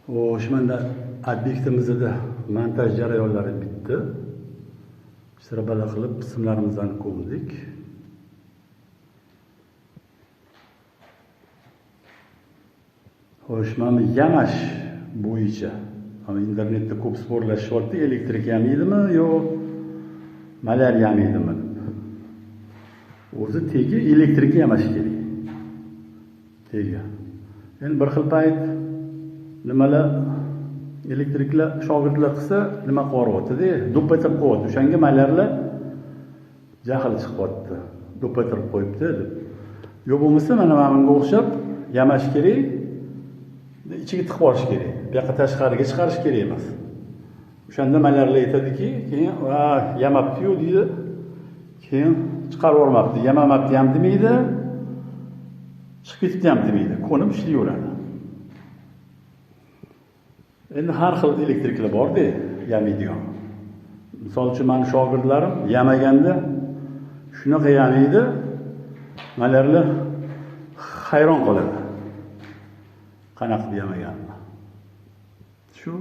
O'shmanda obyektimizda montaj jarayonlari bitdi. Sirabala qilib qismlarimizni ko'mdik. Mana yamash bo'yicha internetda ko'p sporlashyapti, elektrik yamaydimi yo malar yamaydimi deb. O'zi tegi elektrik yamash kerak. Tegi. Endi bir xil payt nimalar elektriklar shogirdlar qilsa nima qilyapti-da, do'ppatirib qo'yapti. O'shanga malarlar jahli chiqyapti. Do'ppatirib qo'yibdi deb. Yo bo'lmasa mana bunga o'xshab yamash kerak. İchiga tiqib olish kerak. Bu yoqqa tashqariga chiqarish kerak emas. O'shanda malarlar aytadiki, keyin yamabdi-yu deydi. Keyin chiqarib yubormabdi, yamamabdi ham demaydi. Chiqib ketibdi ham demaydi. Ko'nib ishlayveradi. Endi har xil elektriklar bor-da, yamaydigan. Misol uchun meni shogirdlarim yamaganda shunaqa yamaydi, malarlar hayron qoladi. Qanaqa yamaganini. Shu